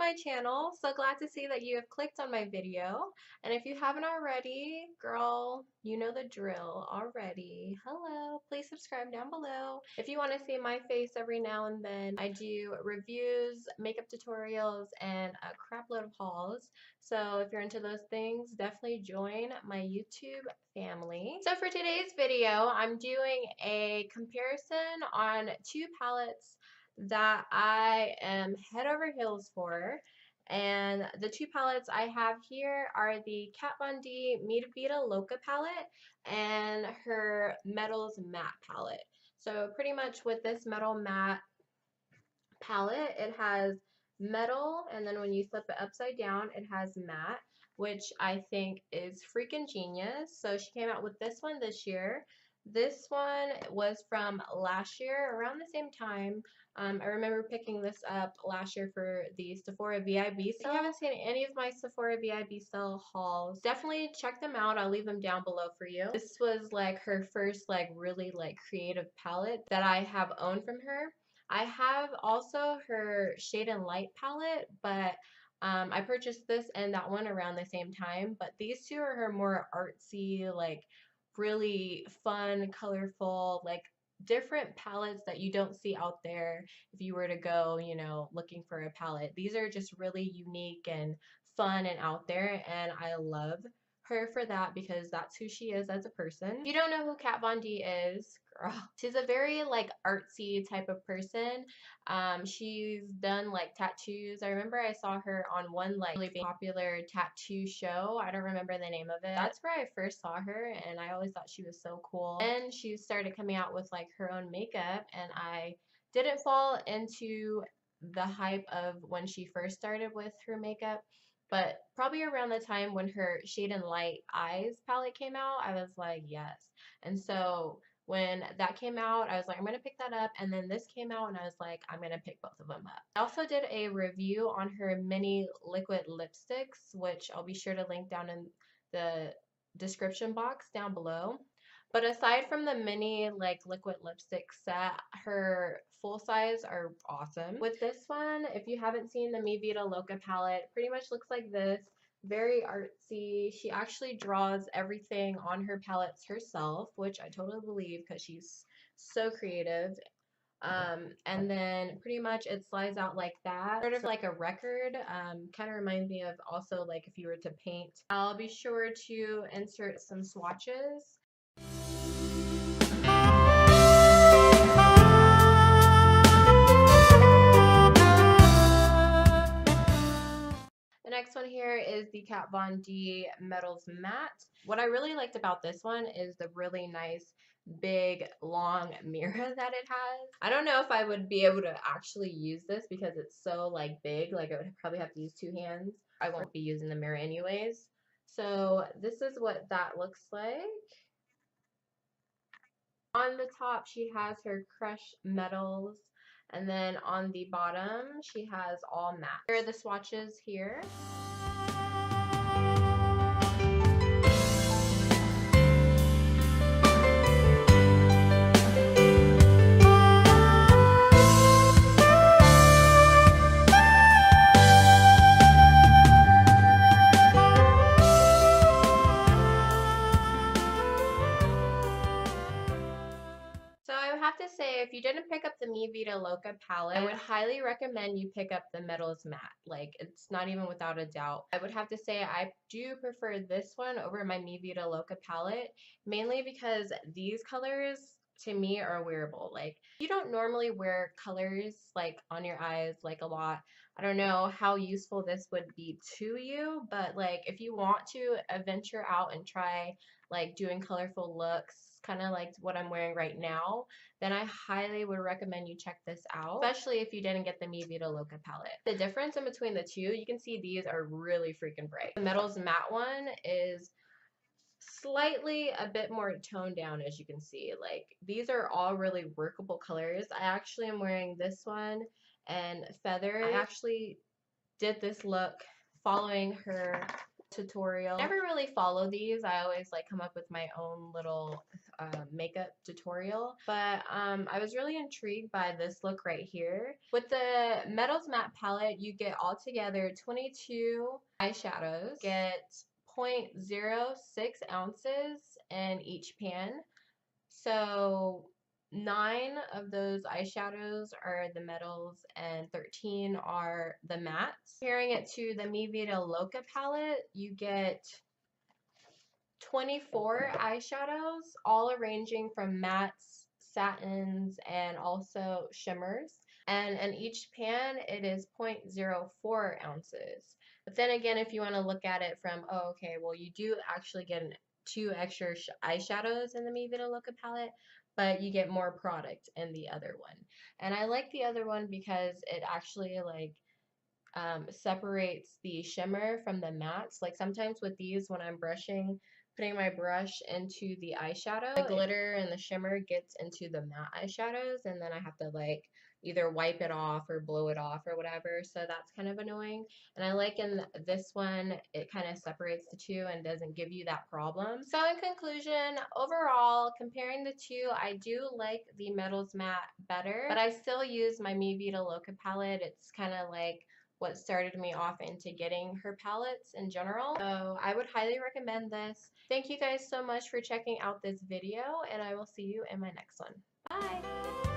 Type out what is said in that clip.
my channel. So glad to see that you have clicked on my video. And if you haven't already, girl, you know the drill already. Hello, please subscribe down below. If you want to see my face every now and then, I do reviews, makeup tutorials, and a crap load of hauls. So if you're into those things, definitely join my YouTube family. So for today's video, I'm doing a comparison on two palettes that I am head over heels for. And the two palettes I have here are the Kat Von D Vida Loca palette and her Metals Matte palette. So pretty much with this Metal Matte palette, it has metal, and then when you flip it upside down, it has matte, which I think is freaking genius. So she came out with this one this year. This one was from last year, around the same time. I remember picking this up last year for the Sephora VIB sale. If you haven't seen any of my Sephora VIB sale hauls, definitely check them out. I'll leave them down below for you. This was like her first like really like creative palette that I have owned from her. I have also her Shade and Light palette, but I purchased this and that one around the same time. But these two are her more artsy, like really fun, colorful, like different palettes that you don't see out there if you were to go, you know, looking for a palette. These are just really unique and fun and out there, and I love her for that because that's who she is as a person. If you don't know who Kat Von D is, girl, she's a very like artsy type of person. She's done like tattoos. I remember I saw her on one like really popular tattoo show. I don't remember the name of it. That's where I first saw her, and I always thought she was so cool. And she started coming out with like her own makeup, and I didn't fall into the hype of when she first started with her makeup. But probably around the time when her Shade and Light Eyes palette came out, I was like, yes. And so when that came out, I was like, I'm going to pick that up. And then this came out, and I was like, I'm going to pick both of them up. I also did a review on her mini liquid lipsticks, which I'll be sure to link down in the description box down below. But aside from the mini like liquid lipstick set, her full size are awesome. With this one, if you haven't seen the Mi Vida Loca palette, pretty much looks like this. Very artsy. She actually draws everything on her palettes herself, which I totally believe because she's so creative. And then pretty much it slides out like that, sort of like a record. Kind of reminds me of also like if you were to paint. I'll be sure to insert some swatches. The next one here is the Kat Von D Metals Matte. What I really liked about this one is the really nice big long mirror that it has. I don't know if I would be able to actually use this because it's so like big, like I would probably have to use two hands. I won't be using the mirror anyways. So this is what that looks like. On the top she has her crushed metals, and then on the bottom she has all matte. Here are the swatches here. If you didn't pick up the Mi Vida Loca palette, I would highly recommend you pick up the Metals Matte. Like, it's not even without a doubt. I would have to say I do prefer this one over my Mi Vida Loca palette, mainly because these colors to me are wearable. Like, you don't normally wear colors like on your eyes like a lot. I don't know how useful this would be to you, but like if you want to venture out and try like doing colorful looks, kind of like what I'm wearing right now, then I highly would recommend you check this out, especially if you didn't get the Mi Vida Loca palette. The difference in between the two, you can see these are really freaking bright. The Metals Matte one is slightly a bit more toned down, as you can see. Like, these are all really workable colors. I actually am wearing this one and Feather. I actually did this look following her tutorial. I never really follow these. I always like come up with my own little makeup tutorial, but I was really intrigued by this look right here. With the Metals Matte palette, you get altogether 22 eyeshadows, get 0.06 ounces in each pan. So 9 of those eyeshadows are the metals and 13 are the mattes. Comparing it to the Vida Loca palette, you get 24 eyeshadows, all ranging from mattes, satins, and also shimmers. And in each pan, it is 0.04 ounces. But then again, if you want to look at it from, oh, okay, well, you do actually get 2 extra eyeshadows in the Vida Loca palette, but you get more product in the other one. And I like the other one because it actually like separates the shimmer from the mattes. Like sometimes with these, when I'm brushing, putting my brush into the eyeshadow, the glitter and the shimmer gets into the matte eyeshadows, and then I have to like either wipe it off or blow it off or whatever, so that's kind of annoying. And I like in this one, it kind of separates the two and doesn't give you that problem. So in conclusion, overall, comparing the two, I do like the Metals Matte better, but I still use my Vida Loca palette. It's kind of like what started me off into getting her palettes in general. So I would highly recommend this. Thank you guys so much for checking out this video, and I will see you in my next one. Bye!